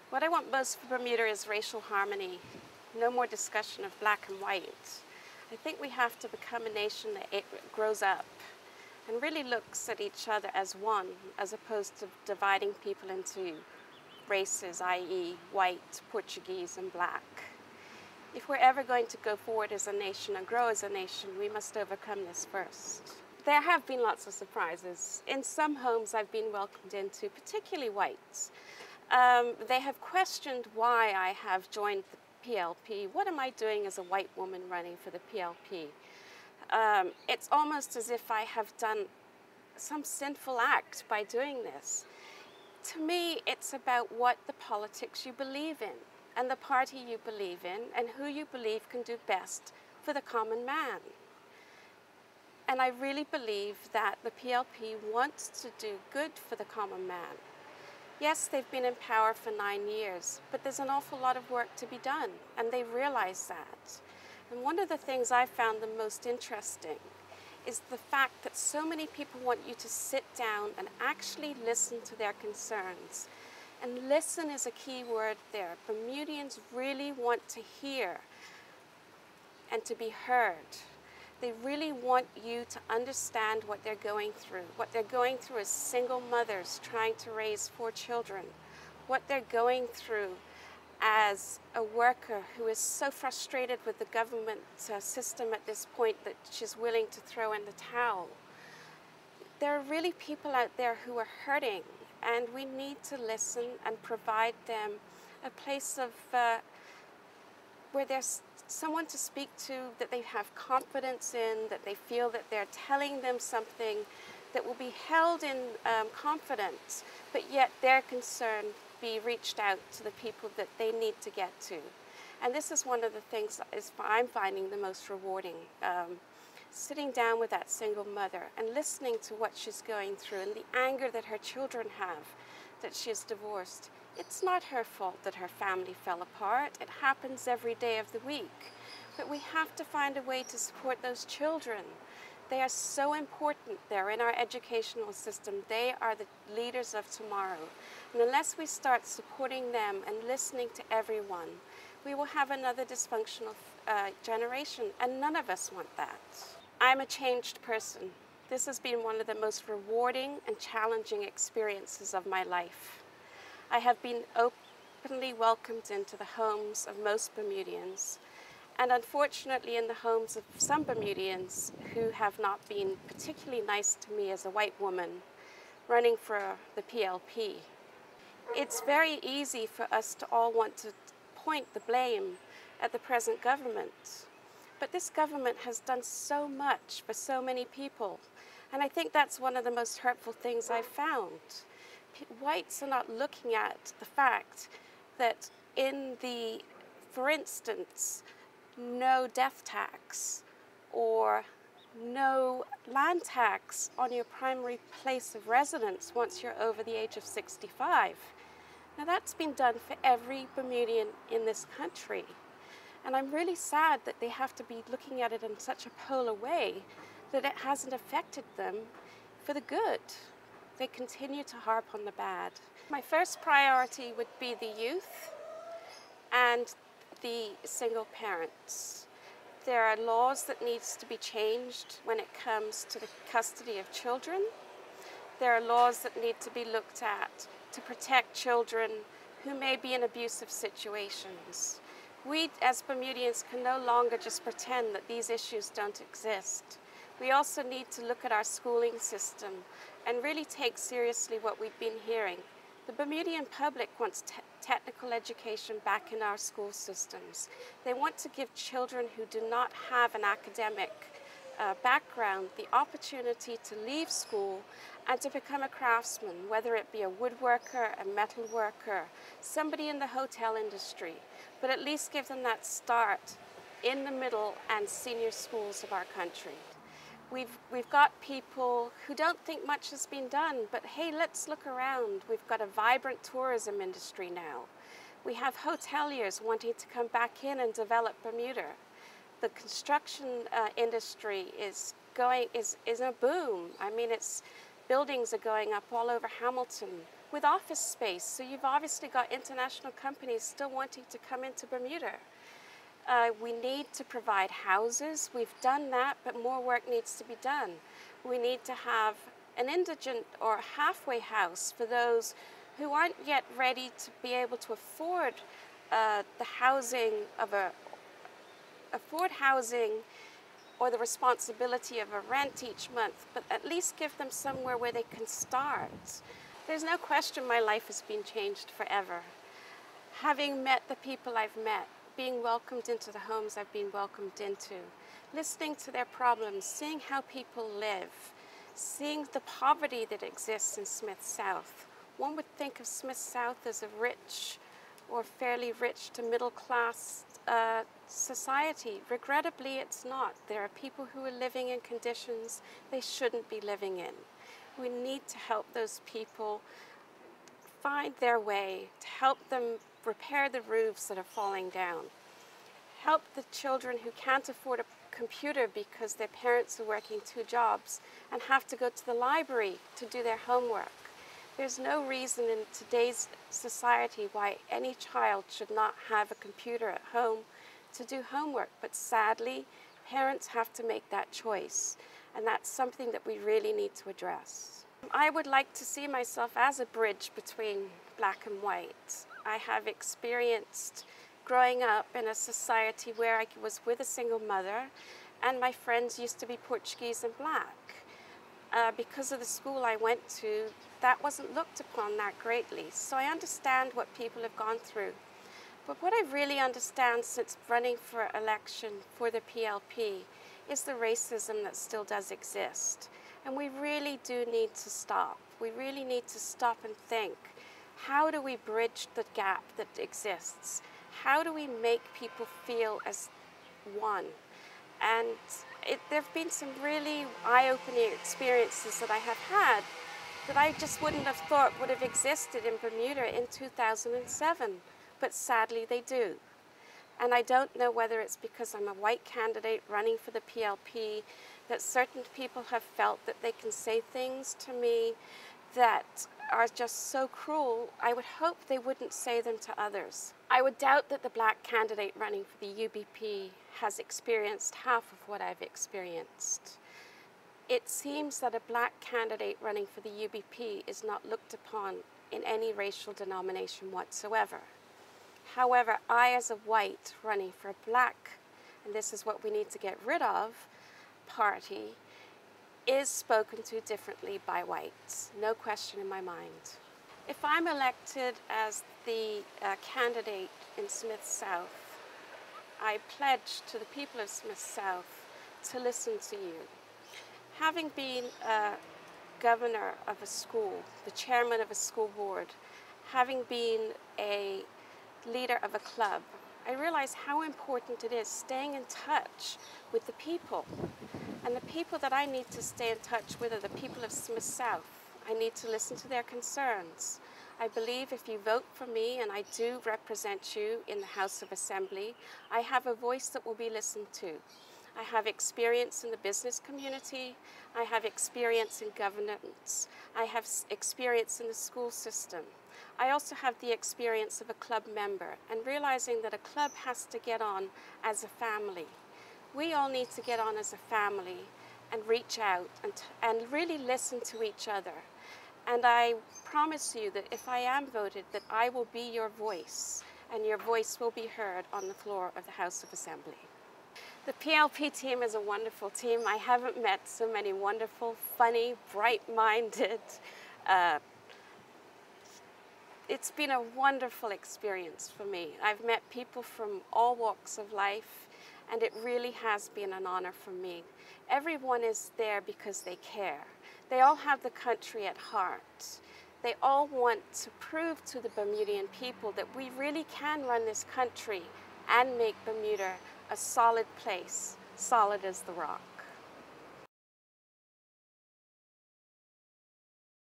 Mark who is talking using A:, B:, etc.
A: What I want most for Bermuda is racial harmony. No more discussion of black and white. I think we have to become a nation that grows up and really looks at each other as one, as opposed to dividing people into races, i.e. white, Portuguese, and black. If we're ever going to go forward as a nation and grow as a nation, we must overcome this first. There have been lots of surprises. In some homes I've been welcomed into, particularly whites. They have questioned why I have joined the PLP. What am I doing as a white woman running for the PLP? It's almost as if I have done some sinful act by doing this. To me, it's about what the politics you believe in, and the party you believe in, and who you believe can do best for the common man. And I really believe that the PLP wants to do good for the common man. Yes, they've been in power for 9 years, but there's an awful lot of work to be done, and they realize that. And one of the things I found the most interesting is the fact that so many people want you to sit down and actually listen to their concerns. And listen is a key word there. Bermudians really want to hear and to be heard. They really want you to understand what they're going through. What they're going through as single mothers trying to raise 4 children. What they're going through as a worker who is so frustrated with the government system at this point that she's willing to throw in the towel. There are really people out there who are hurting, and we need to listen and provide them a place of where there's someone to speak to that they have confidence in, that they feel that they're telling them something that will be held in confidence, but yet their concern be reached out to the people that they need to get to. And this is one of the things I'm finding the most rewarding. Sitting down with that single mother and listening to what she's going through and the anger that her children have that she's divorced. It's not her fault that her family fell apart. It happens every day of the week. But we have to find a way to support those children. They are so important. They're in our educational system. They are the leaders of tomorrow. And unless we start supporting them and listening to everyone, we will have another dysfunctional generation, and none of us want that. I'm a changed person. This has been one of the most rewarding and challenging experiences of my life. I have been openly welcomed into the homes of most Bermudians, and unfortunately in the homes of some Bermudians who have not been particularly nice to me as a white woman running for the PLP. It's very easy for us to all want to point the blame at the present government, but this government has done so much for so many people, and I think that's one of the most hurtful things I've found. Whites are not looking at the fact that for instance, no death tax or no land tax on your primary place of residence once you're over the age of 65. Now that's been done for every Bermudian in this country. And I'm really sad that they have to be looking at it in such a polar way that it hasn't affected them for the good. They continue to harp on the bad. My first priority would be the youth and the single parents. There are laws that needs to be changed when it comes to the custody of children. There are laws that need to be looked at to protect children who may be in abusive situations. We as Bermudians can no longer just pretend that these issues don't exist. We also need to look at our schooling system and really take seriously what we've been hearing. The Bermudian public wants technical education back in our school systems. They want to give children who do not have an academic background the opportunity to leave school and to become a craftsman, whether it be a woodworker, a metal worker, somebody in the hotel industry, but at least give them that start in the middle and senior schools of our country. We've got people who don't think much has been done, but hey, let's look around. We've got a vibrant tourism industry now. We have hoteliers wanting to come back in and develop Bermuda. The construction industry is a boom. I mean, buildings are going up all over Hamilton. with office space. So you've obviously got international companies still wanting to come into Bermuda. We need to provide houses. We've done that, but more work needs to be done. We need to have an indigent or halfway house for those who aren't yet ready to be able to afford the housing of afford housing or the responsibility of a rent each month, but at least give them somewhere where they can start. There's no question my life has been changed forever. Having met the people I've met, being welcomed into the homes I've been welcomed into, listening to their problems, seeing how people live, seeing the poverty that exists in Smith South. One would think of Smith South as a rich or fairly rich to middle class society. Regrettably, it's not. There are people who are living in conditions they shouldn't be living in. We need to help those people find their way, to help them repair the roofs that are falling down. Help the children who can't afford a computer because their parents are working 2 jobs and have to go to the library to do their homework. There's no reason in today's society why any child should not have a computer at home to do homework, but sadly, parents have to make that choice, and that's something that we really need to address. I would like to see myself as a bridge between black and white. I have experienced growing up in a society where I was with a single mother, and my friends used to be Portuguese and black. Because of the school I went to, that wasn't looked upon that greatly. So I understand what people have gone through. But what I really understand since running for election for the PLP is the racism that still does exist. And we really do need to stop. We really need to stop and think, how do we bridge the gap that exists? How do we make people feel as one? And there have been some really eye-opening experiences that I have had that I just wouldn't have thought would have existed in Bermuda in 2007, but sadly they do. And I don't know whether it's because I'm a white candidate running for the PLP that certain people have felt that they can say things to me that are just so cruel. I would hope they wouldn't say them to others. I would doubt that the black candidate running for the UBP has experienced half of what I've experienced. It seems that a black candidate running for the UBP is not looked upon in any racial denomination whatsoever. However, I as a white running for a black, and this is what we need to get rid of, party, is spoken to differently by whites. No question in my mind. If I'm elected as the candidate in Smith South, I pledge to the people of Smith South to listen to you. Having been a governor of a school, the chairman of a school board, having been a leader of a club, I realize how important it is staying in touch with the people. And the people that I need to stay in touch with are the people of Smith South. I need to listen to their concerns. I believe if you vote for me, and I do represent you in the House of Assembly, I have a voice that will be listened to. I have experience in the business community. I have experience in governance. I have experience in the school system. I also have the experience of a club member and realizing that a club has to get on as a family. We all need to get on as a family and reach out and really listen to each other. And I promise you that if I am voted, that I will be your voice, and your voice will be heard on the floor of the House of Assembly. The PLP team is a wonderful team. I haven't met so many wonderful, funny, bright-minded. It's been a wonderful experience for me. I've met people from all walks of life, and it really has been an honor for me. Everyone is there because they care. They all have the country at heart. They all want to prove to the Bermudian people that we really can run this country and make Bermuda a solid place, solid as the rock.